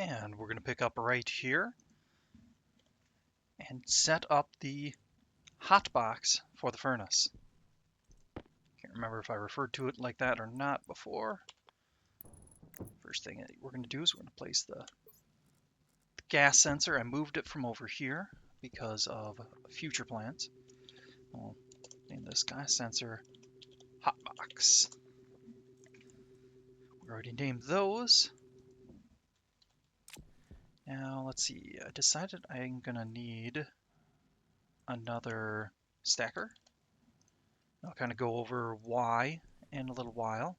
And we're going to pick up right here and set up the hot box for the furnace. Can't remember if I referred to it like that or not before. First thing that we're going to do is we're going to place the gas sensor. I moved it from over here because of future plans. We'll name this gas sensor hotbox. We already named those. Now let's see, I decided I'm gonna need another stacker. I'll kind of go over why in a little while.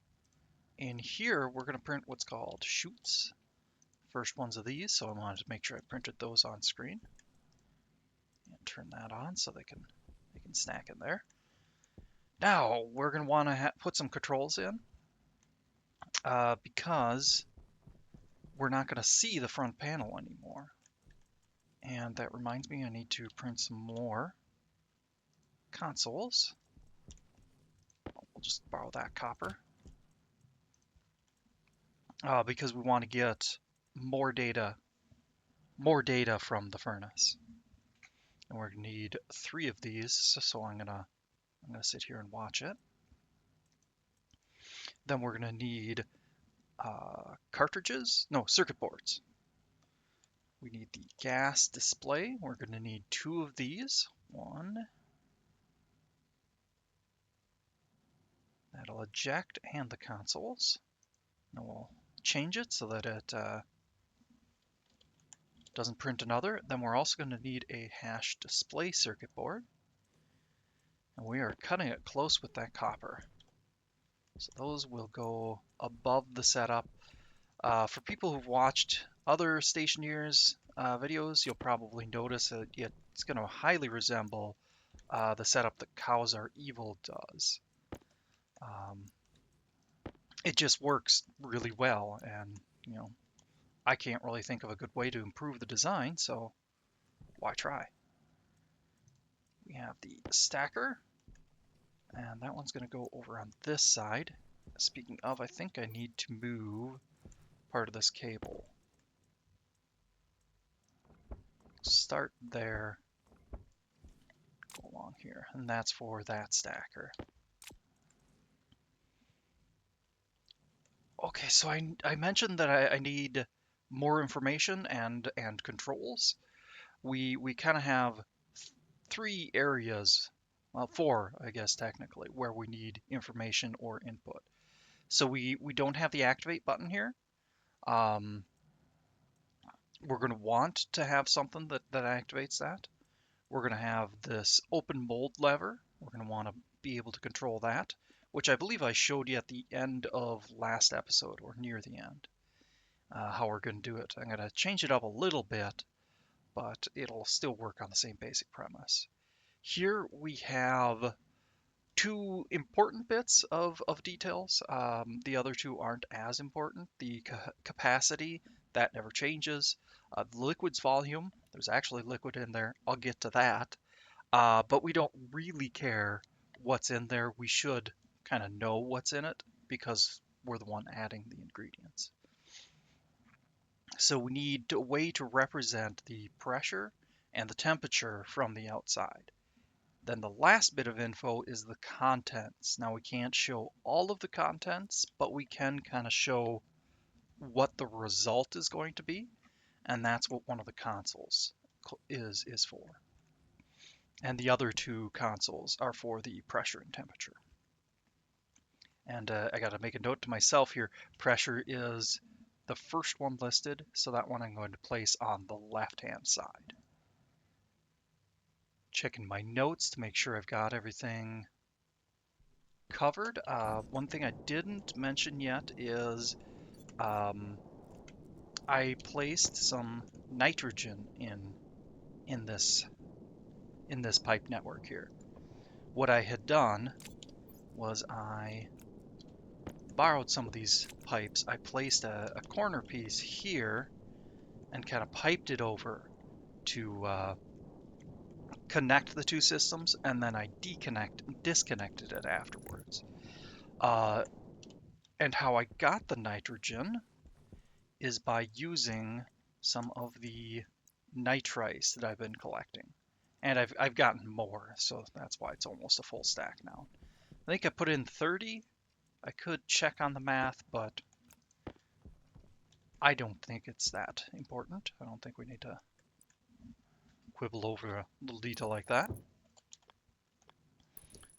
In here, we're gonna print what's called chutes. First ones of these, so I wanted to make sure I printed those on screen. And turn that on so they can stack in there. Now we're gonna want to put some controls in because we're not gonna see the front panel anymore. And that reminds me, I need to print some more consoles. We'll just borrow that copper. Because we want to get more data from the furnace. And we're gonna need 3 of these, so I'm gonna sit here and watch it. Then we're gonna need circuit boards. We need the gas display. We're gonna need 2 of these. One. That'll eject, and the consoles. And we'll change it so that it doesn't print another. Then we're also going to need a hash display circuit board. And we are cutting it close with that copper. So those will go above the setup. For people who've watched other Stationeers videos, you'll probably notice that it's going to highly resemble the setup that Cows Are Evil does. It just works really well, and I can't really think of a good way to improve the design, so why try? We have the stacker, and that one's going to go over on this side. Speaking of, I think I need to move part of this cable. Start there, go along here, and that's for that stacker. Okay, so I mentioned that I need more information and controls. We kind of have 3 areas, well, 4, I guess technically, where we need information or input. So we don't have the activate button here. We're going to want to have something that activates that. We're going to have this open mold lever. We're going to want to be able to control that, which I believe I showed you at the end of last episode, or near the end, how we're going to do it. I'm going to change it up a little bit, but it'll still work on the same basic premise. Here we have 2 important bits of details. The other 2 aren't as important. The capacity, that never changes. The liquid's volume, there's actually liquid in there. I'll get to that. But we don't really care what's in there. We should kind of know what's in it because we're the one adding the ingredients. So we need a way to represent the pressure and the temperature from the outside. Then the last bit of info is the contents. Now we can't show all of the contents, but we can kind of show what the result is going to be, and that's what one of the consoles is for. And the other 2 consoles are for the pressure and temperature. And I got to make a note to myself here. Pressure is the first one listed, so that one I'm going to place on the left-hand side. Checking my notes to make sure I've got everything covered. One thing I didn't mention yet is I placed some nitrogen in this pipe network here. What I had done was I borrowed some of these pipes. I placed a corner piece here and kind of piped it over to connect the 2 systems, and then I disconnected it afterwards. And how I got the nitrogen is by using some of the nitrice that I've been collecting. And I've gotten more, so that's why it's almost a full stack now. I think I put in 30. I could check on the math, but I don't think it's that important. I don't think we need to quibble over a little detail like that.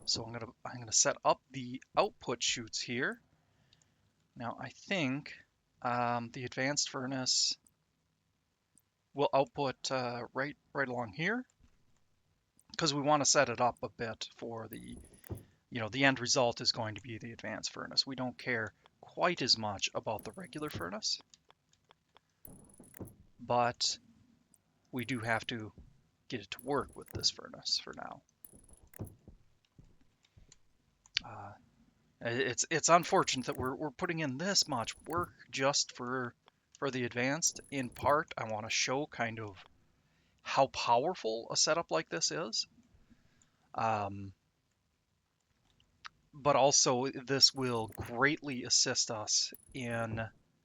So I'm gonna set up the output chutes here. Now I think the advanced furnace will output right along here, because we want to set it up a bit for the, the end result is going to be the advanced furnace. We don't care quite as much about the regular furnace, but we do have to get it to work with this furnace for now. It's unfortunate that we're putting in this much work just for the advanced. In part, I want to show kind of how powerful a setup like this is. But also this will greatly assist us in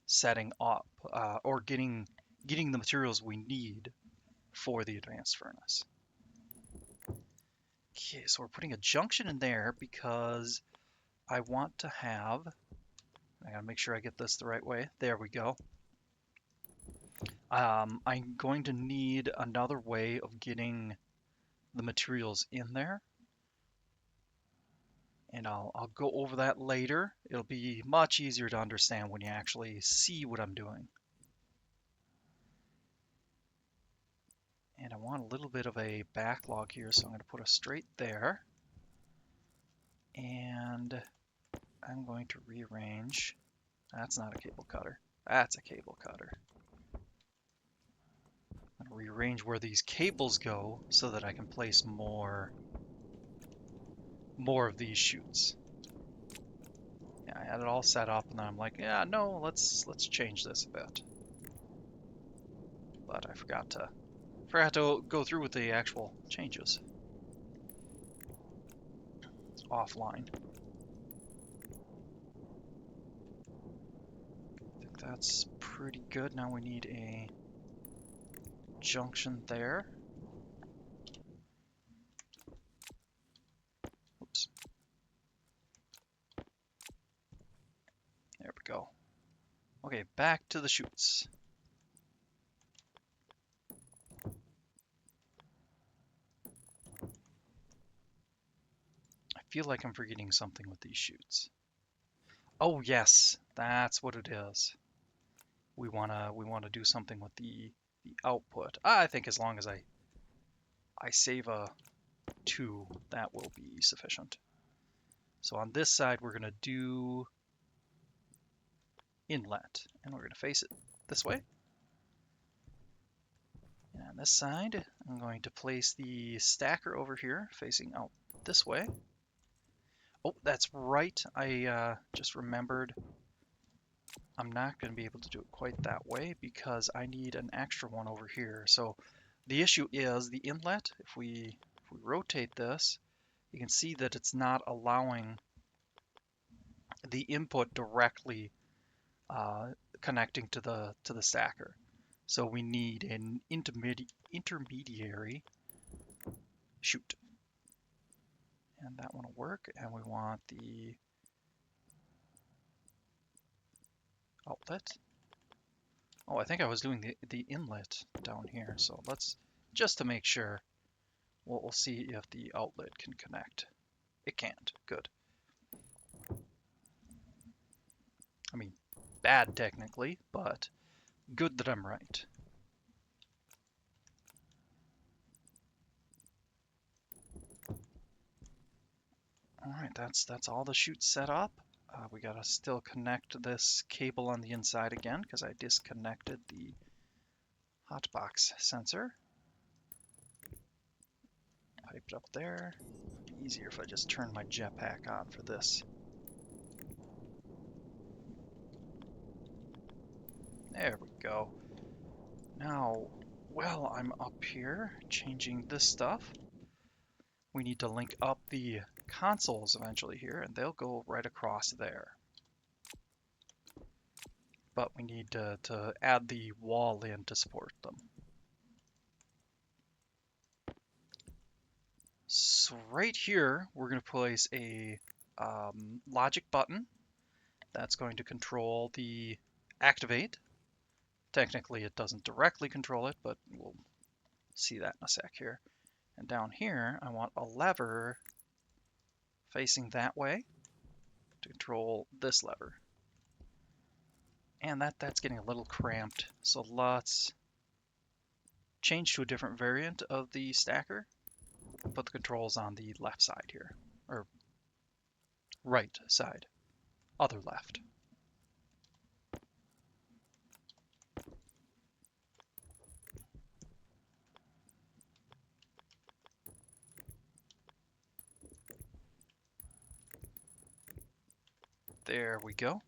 setting up or getting the materials we need for the advanced furnace. Okay, so we're putting a junction in there because I want to have, I gotta make sure I get this the right way. There we go. I'm going to need another way of getting the materials in there. And I'll go over that later. It'll be much easier to understand when you actually see what I'm doing. And I want a little bit of a backlog here, so I'm going to put a straight there. And I'm going to rearrange. That's not a cable cutter. That's a cable cutter. I'm going to rearrange where these cables go so that I can place more of these chutes. Yeah, I had it all set up, and then I'm like, yeah, no, let's change this a bit. But I forgot to go through with the actual changes offline. I think that's pretty good. Now we need a junction there. Oops. There we go. Okay, back to the chutes. I feel like I'm forgetting something with these chutes. Oh yes, that's what it is. We wanna do something with the output. I think as long as I save a 2, that will be sufficient. So on this side we're gonna do inlet, and we're gonna face it this way. And on this side, I'm going to place the stacker over here, facing out this way. Oh, that's right. I just remembered I'm not going to be able to do it quite that way because I need an extra one over here. So the issue is the inlet. If we rotate this, you can see that it's not allowing the input directly connecting to the stacker. So we need an intermediary chute. And that one will work. And we want the outlet. Oh, I think I was doing the inlet down here. So let's, just to make sure, we'll see if the outlet can connect. It can't. Good. I mean, bad technically, but good that I'm right. All right, that's all the chutes set up. We gotta still connect this cable on the inside again because I disconnected the hotbox sensor. Pipe it up there. It'd be easier if I just turn my jetpack on for this. There we go. Now, while I'm up here changing this stuff, we need to link up the consoles eventually here, and they'll go right across there. but we need to add the wall in to support them. So right here, we're going to place a logic button that's going to control the activate. Technically, it doesn't directly control it, but we'll see that in a sec here. And down here, I want a lever facing that way to control this lever. And that's getting a little cramped, so let's change to a different variant of the stacker and put the controls on the left side here, or right side, other left. There we go.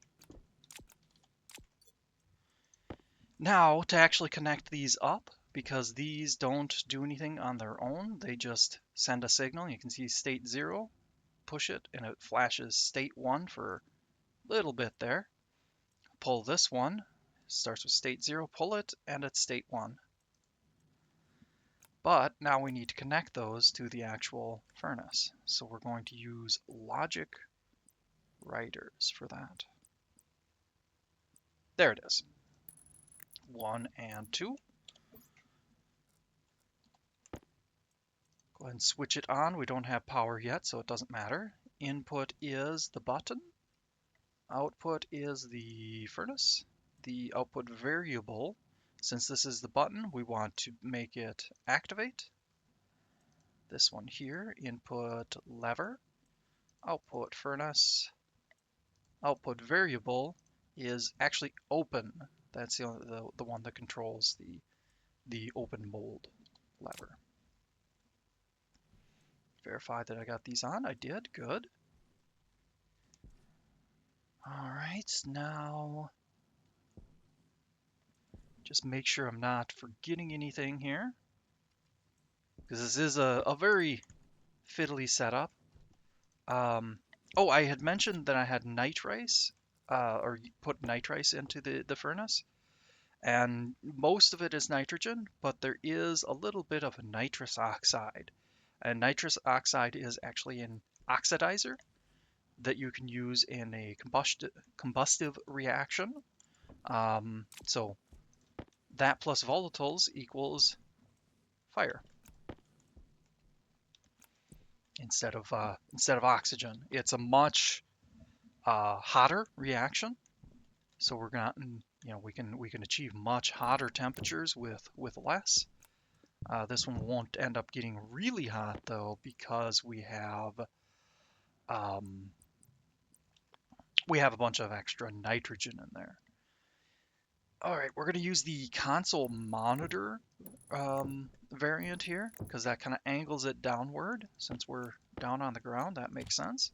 Now, to actually connect these up, because these don't do anything on their own, they just send a signal. You can see state 0, push it, and it flashes state 1 for a little bit there. Pull this one, starts with state 0, pull it, and it's state 1. But now we need to connect those to the actual furnace. So we're going to use logic writers for that. There it is. 1 and 2. Go ahead and switch it on. We don't have power yet, so it doesn't matter. Input is the button. Output is the furnace. The output variable, since this is the button, we want to make it activate. This one here, input lever, output furnace. Output variable is actually open. That's the one that controls the open mold lever. Verify that I got these on. I did. Good. All right, now just make sure I'm not forgetting anything here, because this is a very fiddly setup. Oh, I had mentioned that I had night rice, or put night rice into the furnace, and most of it is nitrogen, but there is a little bit of nitrous oxide. And nitrous oxide is actually an oxidizer that you can use in a combustive reaction. So that plus volatiles equals fire instead of oxygen. It's a much hotter reaction, so we're gonna, we can achieve much hotter temperatures with less. This one won't end up getting really hot though, because we have a bunch of extra nitrogen in there. All right, we're going to use the console monitor variant here, because that kind of angles it downward. Since we're down on the ground, that makes sense.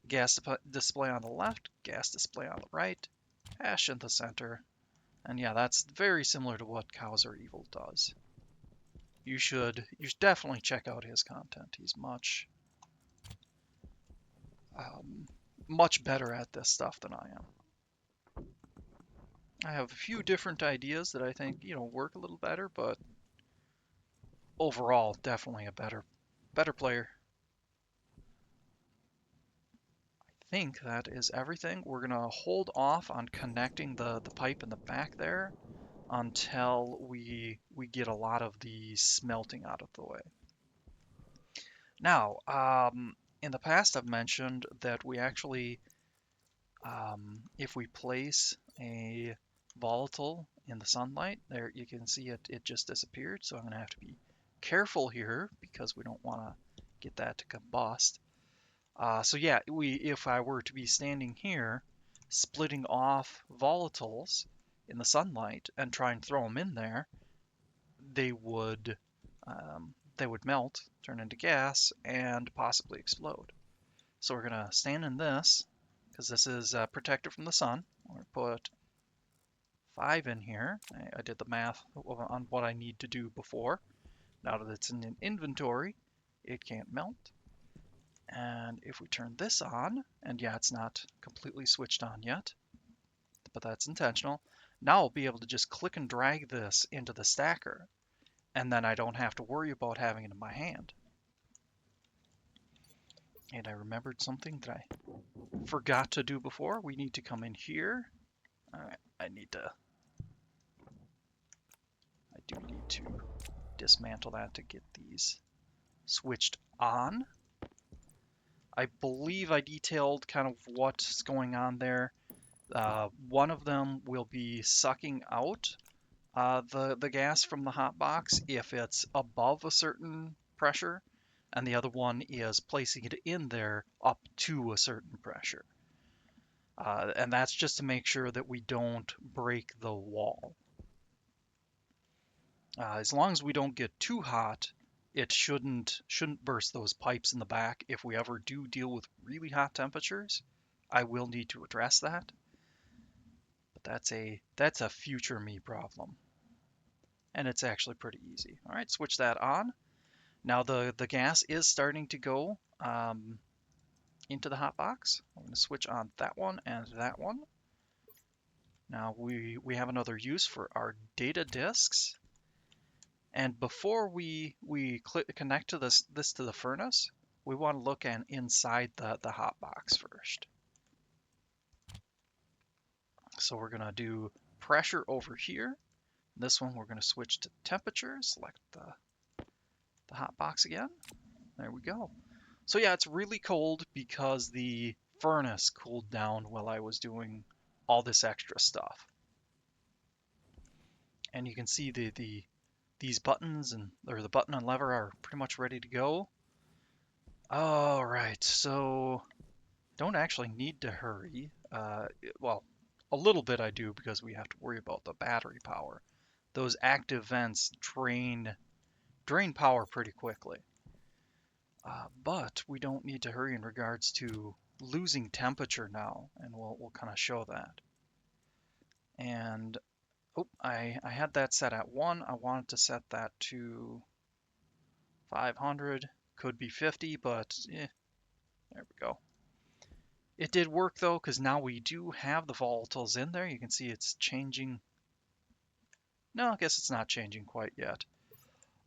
Gas display on the left, gas display on the right, hash in the center. And yeah, that's very similar to what Cowser Evil does. You should definitely check out his content. He's much better at this stuff than I am. I have a few different ideas that I think, work a little better, but overall, definitely a better player. I think that is everything. We're gonna hold off on connecting the pipe in the back there until we get a lot of the smelting out of the way. Now, in the past, I've mentioned that we actually, if we place a volatile in the sunlight, there you can see it just disappeared. So I'm going to have to be careful here, because we don't want to get that to combust. So yeah, if I were to be standing here, splitting off volatiles in the sunlight and try and throw them in there, they would melt, turn into gas, and possibly explode. So we're going to stand in this, because this is protected from the sun. We're going to put 5 in here. I did the math on what I need to do before. Now that it's in an inventory, it can't melt. And if we turn this on, and yeah, it's not completely switched on yet, the but that's intentional. Now I'll be able to just click and drag this into the stacker, and then I don't have to worry about having it in my hand. And I remembered something that I forgot to do before. We need to come in here. All right, I do need to dismantle that to get these switched on. I believe I detailed kind of what's going on there. One of them will be sucking out the gas from the hot box if it's above a certain pressure, and the other one is placing it in there up to a certain pressure. And that's just to make sure that we don't break the wall. As long as we don't get too hot, it shouldn't burst those pipes in the back. If we ever do deal with really hot temperatures, I will need to address that. But that's a future me problem. And it's actually pretty easy. All right, switch that on. Now the gas is starting to go into the hot box. I'm going to switch on that one and that one. Now we have another use for our data disks. And before we connect to this to the furnace, we want to look inside the hot box first. So we're going to do pressure over here. This one we're going to switch to temperature, select the hot box again. There we go. So yeah, it's really cold because the furnace cooled down while I was doing all this extra stuff. And you can see these buttons or the button and lever are pretty much ready to go. All right, so don't actually need to hurry. Well, a little bit I do because we have to worry about the battery power. Those active vents drain power pretty quickly. But we don't need to hurry in regards to losing temperature now, and we'll kind of show that. And oh, I had that set at 1. I wanted to set that to 500. Could be 50, but there we go. It did work though, because now we do have the volatiles in there. You can see it's changing. No, I guess it's not changing quite yet.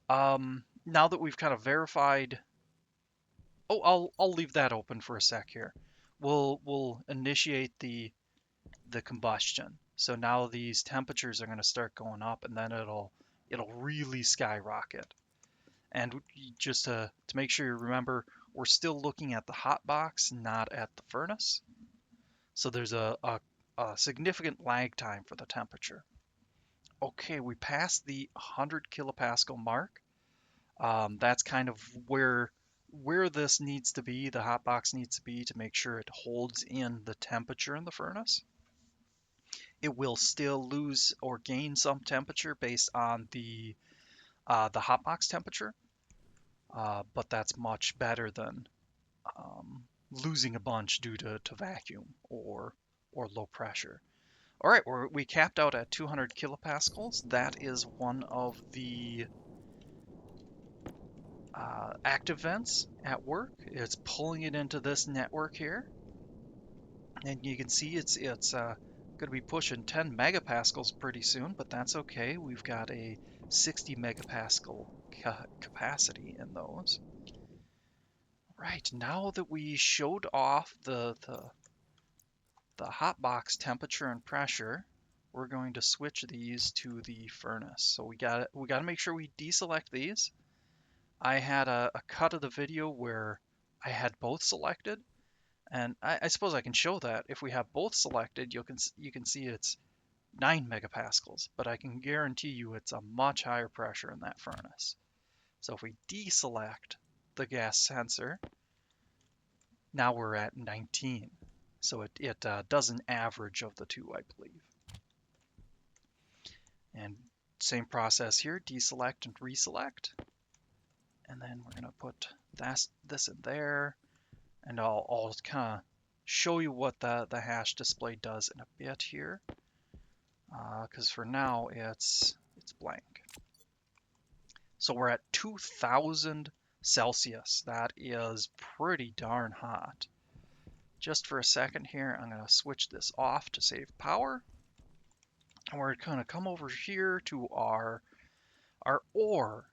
Now that we've kind of verified. Oh, I'll leave that open for a sec here. We'll initiate the combustion. So now these temperatures are going to start going up, and then it'll really skyrocket. And just to make sure you remember, we're still looking at the hot box, not at the furnace. So there's a significant lag time for the temperature. Okay, we passed the 100 kilopascal mark. That's kind of where this needs to be, the hot box needs to be, to make sure it holds in the temperature in the furnace. It will still lose or gain some temperature based on the hot box temperature, but that's much better than losing a bunch due to vacuum or low pressure. All right, we capped out at 200 kilopascals. That is one of the active vents at work. It's pulling it into this network here, and you can see it's going to be pushing 10 megapascals pretty soon, but that's okay. We've got a 60 megapascal capacity in those. Right, now that we showed off the hot box temperature and pressure, we're going to switch these to the furnace. So we got to make sure we deselect these. I had a cut of the video where I had both selected, and I suppose I can show that. If we have both selected, you can see it's 9 megapascals, but I can guarantee you it's a much higher pressure in that furnace. So if we deselect the gas sensor, now we're at 19. So it does an average of the two, I believe. And same process here, deselect and reselect. And then we're going to put this in there. And I'll kind of show you what the hash display does in a bit here. Because for now, it's blank. So we're at 2000 Celsius. That is pretty darn hot. Just for a second here, I'm going to switch this off to save power. And we're going to come over here to our ore.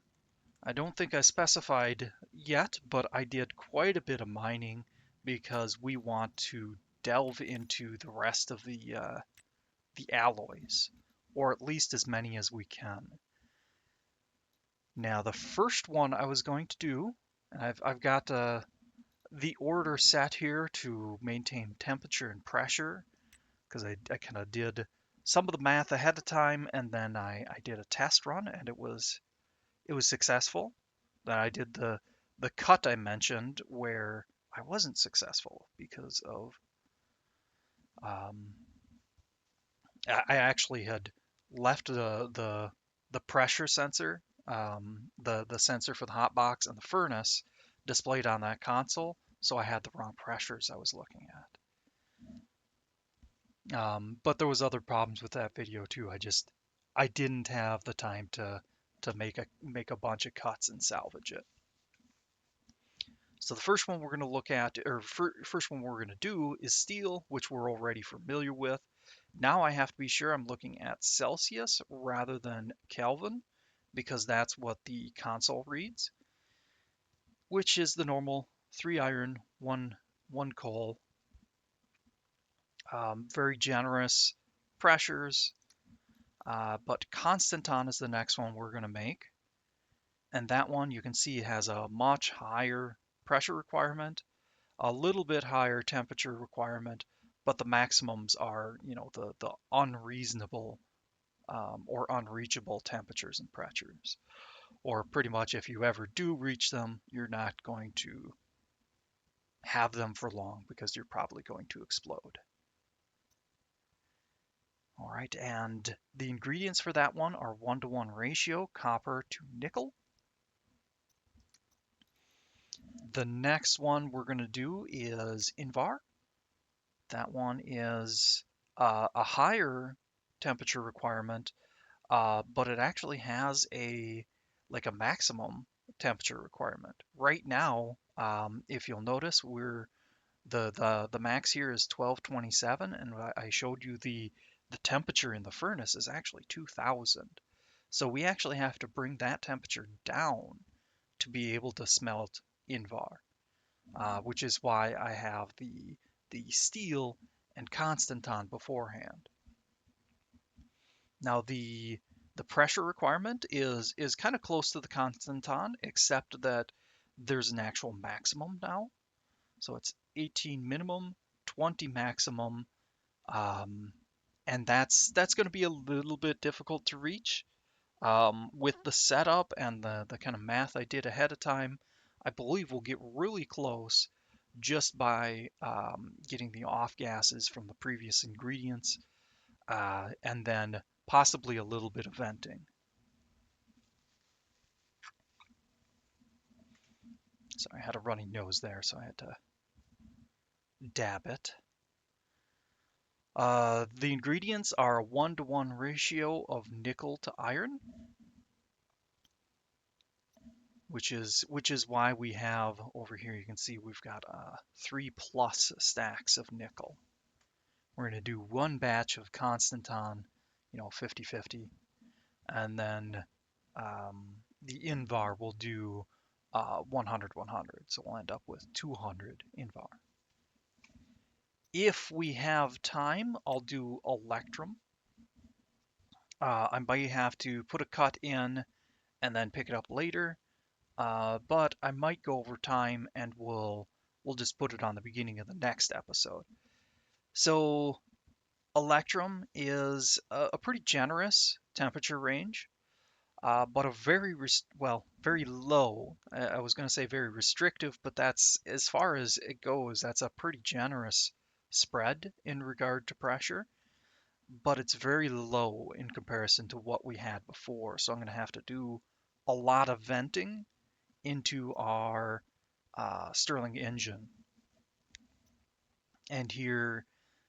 I don't think I specified yet, but I did quite a bit of mining because we want to delve into the rest of the alloys, or at least as many as we can. Now, the first one I was going to do, and I've got the order set here to maintain temperature and pressure, because I kind of did some of the math ahead of time, and then I did a test run, and it was successful. Then I did the cut I mentioned where I wasn't successful because of um, I actually had left the pressure sensor, the sensor for the hot box and the furnace displayed on that console, so I had the wrong pressures I was looking at. But there was other problems with that video too. I didn't have the time to make a bunch of cuts and salvage it. So the first one we're going to look at, or first one we're going to do is steel, which we're already familiar with. Now I have to be sure I'm looking at Celsius rather than Kelvin, because that's what the console reads, which is the normal 3 iron, 1 coal. Very generous pressures, but Constantan is the next one we're going to make. And that one you can see has a much higher pressure requirement, a little bit higher temperature requirement, but the maximums are, the unreasonable or unreachable temperatures and pressures. Or pretty much if you ever do reach them, you're not going to have them for long because you're probably going to explode. All right, and the ingredients for that one are 1-to-1 ratio, copper to nickel. The next one we're going to do is Invar. That one is a higher temperature requirement, but it actually has a maximum temperature requirement. Right now, if you'll notice, the max here is 1227, and I showed you the temperature in the furnace is actually 2000. So we actually have to bring that temperature down to be able to smelt Invar, which is why I have the steel and Constantan beforehand. Now the pressure requirement is kind of close to the Constantan, except that there's an actual maximum now. So it's 18 minimum, 20 maximum, and that's going to be a little bit difficult to reach. With the setup and the kind of math I did ahead of time, I believe we'll get really close just by getting the off gases from the previous ingredients, and then possibly a little bit of venting. Sorry, I had a runny nose there, so I had to dab it. The ingredients are a 1-to-1 ratio of nickel to iron, which is why we have over here, you can see we've got 3+ stacks of nickel. We're going to do one batch of Constantan, 50-50, and then the Invar will do 100-100, so we'll end up with 200 Invar. If we have time, I'll do Electrum. I might have to put a cut in and then pick it up later, but I might go over time and we'll just put it on the beginning of the next episode. So Electrum is a pretty generous temperature range, but a very low. I was going to say very restrictive, but that's as far as it goes. That's a pretty generous spread in regard to pressure, but it's very low in comparison to what we had before. So I'm going to have to do a lot of venting into our Stirling engine. And here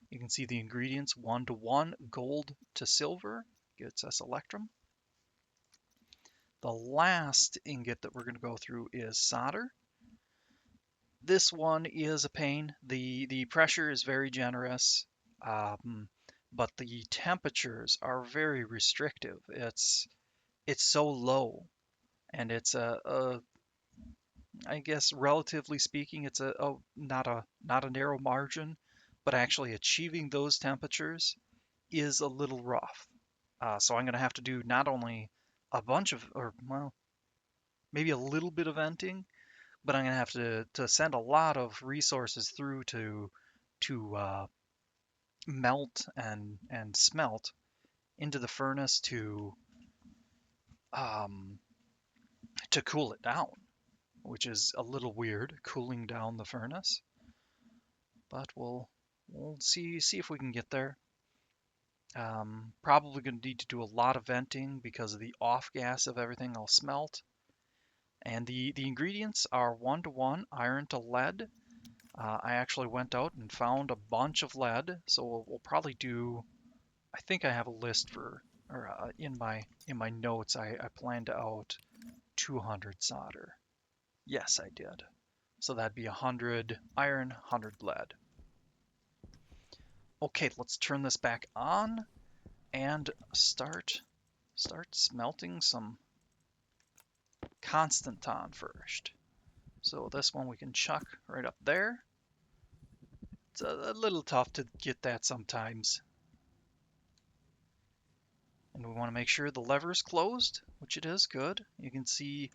you can see the ingredients: 1-to-1 gold to silver gets us Electrum. The last ingot that we're going to go through is solder. This one is a pain. The pressure is very generous, but the temperatures are very restrictive. It's so low, and it's I guess relatively speaking, it's not a narrow margin, but actually achieving those temperatures is a little rough. So I'm going to have to do not only a bunch of, or well, maybe a little bit of venting, but I'm going to have to send a lot of resources through to melt and smelt into the furnace um, to cool it down, which is a little weird, cooling down the furnace. But we'll see if we can get there. Probably going to need to do a lot of venting because of the off gas of everything I'll smelt. And the ingredients are 1-to-1 iron to lead. I actually went out and found a bunch of lead, so we'll probably do. I think I have a list for, or in my notes, I planned out 200 solder. Yes, I did. So that'd be 100 iron, 100 lead. Okay, let's turn this back on and start smelting some Constantan first. So this one we can chuck right up there. It's a little tough to get that sometimes. And we want to make sure the lever is closed, which it is. Good. You can see,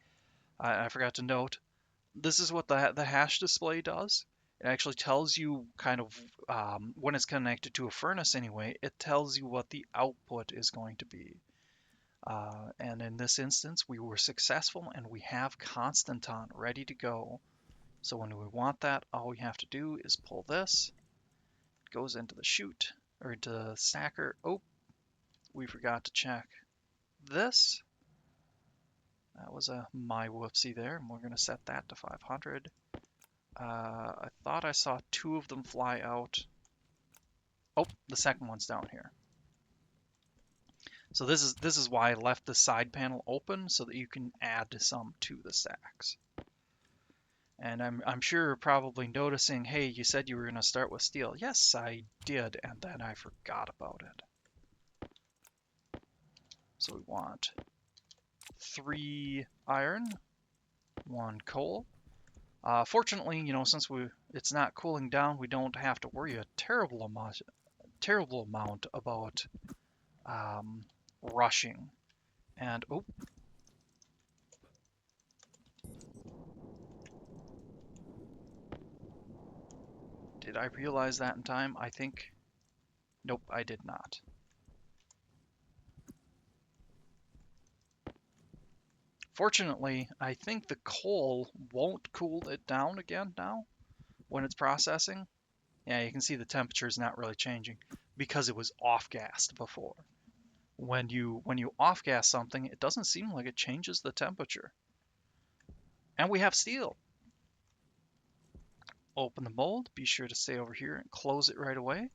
I forgot to note, this is what the hash display does. It actually tells you kind of, when it's connected to a furnace anyway, it tells you what the output is going to be. And in this instance, we were successful and we have Constantan ready to go. So when we want that, all we have to do is pull this. It goes into the chute, or into the stacker. Oh, we forgot to check this. That was my whoopsie there, and we're going to set that to 500. I thought I saw 2 of them fly out. Oh, the second one's down here. So this is why I left the side panel open, so that you can add some to the stacks. And I'm sure you're probably noticing, hey, you said you were going to start with steel. Yes, I did, and then I forgot about it. So we want 3 iron, 1 coal. Fortunately, since it's not cooling down, we don't have to worry a terrible amount about rushing. And oh, did I realize that in time? I think, nope, I did not. Fortunately, I think the coal won't cool it down again now when it's processing. Yeah, you can see the temperature is not really changing because it was off-gassed before. When you off-gas something, it doesn't seem like it changes the temperature. And we have steel. Open the mold, be sure to stay over here and close it right away.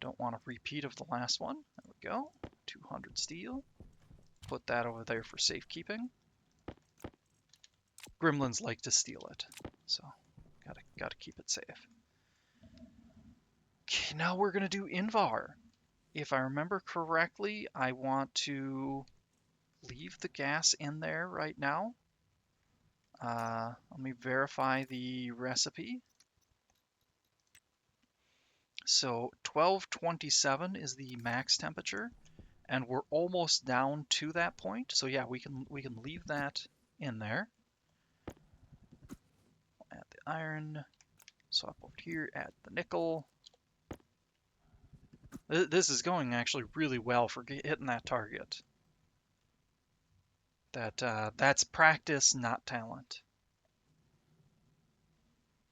Don't want a repeat of the last one. There we go, 200 steel. Put that over there for safekeeping. Gremlins like to steal it, so gotta keep it safe. Okay, now we're gonna do Invar. If I remember correctly, I want to leave the gas in there right now. Let me verify the recipe. So 1227 is the max temperature, and we're almost down to that point. So yeah, we can leave that in there. Add the iron, swap over here, add the nickel. This is going actually really well for hitting that target. That's practice, not talent.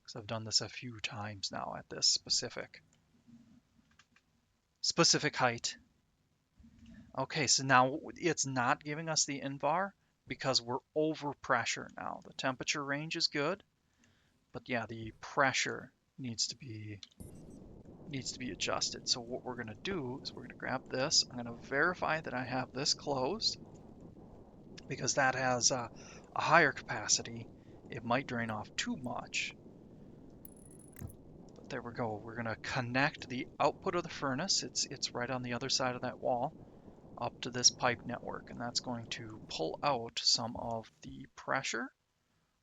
Because I've done this a few times now at this specific height. Okay, so now it's not giving us the Invar because we're over pressure now. The temperature range is good, but yeah, the pressure needs to be adjusted. So what we're going to do is we're going to grab this. I'm going to verify that I have this closed because that has a higher capacity. It might drain off too much. But There we go. We're gonna connect the output of the furnace. It's right on the other side of that wall up to this pipe network, and that's going to pull out some of the pressure.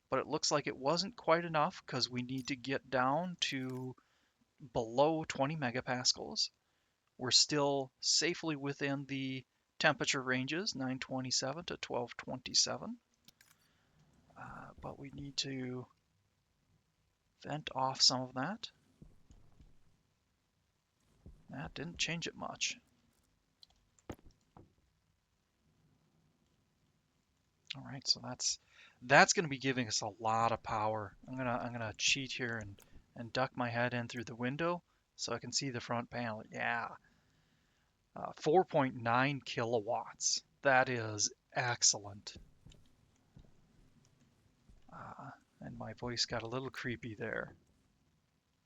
But it looks like it wasn't quite enough because we need to get down to below 20 megapascals. We're still safely within the temperature ranges, 927 to 1227. But we need to vent off some of that. That didn't change it much. All right, so that's going to be giving us a lot of power. I'm gonna cheat here and duck my head in through the window so I can see the front panel. Yeah, 4.9 kilowatts. That is excellent. And my voice got a little creepy there.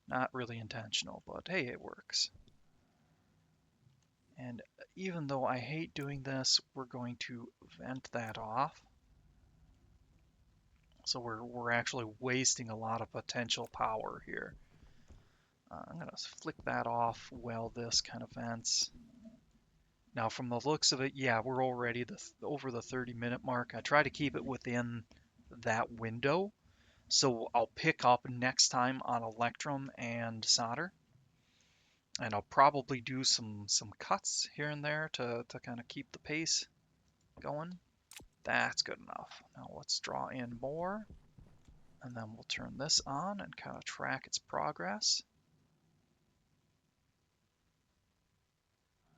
Not really intentional, but hey, it works. And even though I hate doing this, we're going to vent that off. So we're actually wasting a lot of potential power here. I'm going to flick that off while this kind of vents. Now, from the looks of it, yeah, we're already over the 30-minute mark. I try to keep it within that window. So I'll pick up next time on electrum and solder. And I'll probably do some cuts here and there to kind of keep the pace going. That's good enough. Now let's draw in more. And then we'll turn this on and kind of track its progress.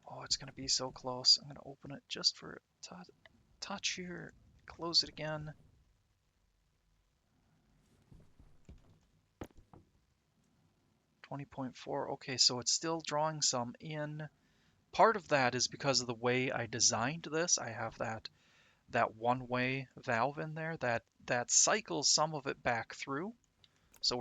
Oh, it's going to be so close. I'm going to open it just for a touch here. Close it again. .4. Okay, so it's still drawing some in. Part of that is because of the way I designed this. I have that one-way valve in there that cycles some of it back through. So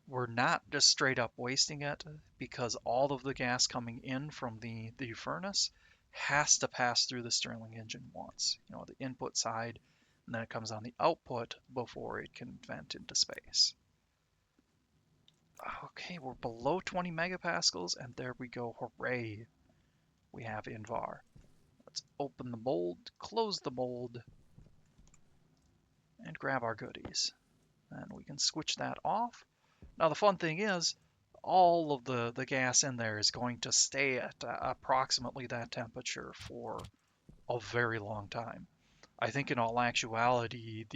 we're not just straight up wasting it because all of the gas coming in from the furnace has to pass through the Stirling engine once, the input side, and then it comes on the output before it can vent into space. Okay, we're below 20 megapascals, and there we go. Hooray! We have INVAR. Let's open the mold, close the mold, and grab our goodies. And we can switch that off. Now the fun thing is, all of the gas in there is going to stay at approximately that temperature for a very long time. I think in all actuality,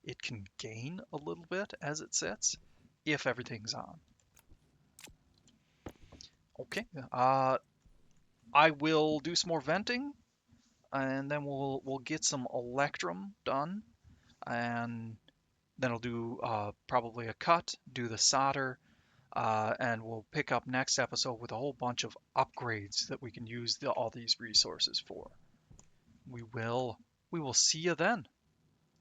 it can gain a little bit as it sits if everything's on. Okay, I will do some more venting, and then we'll get some electrum done, and then I'll do probably a cut, do the solder, and we'll pick up next episode with a whole bunch of upgrades that we can use all these resources for. We will see you then.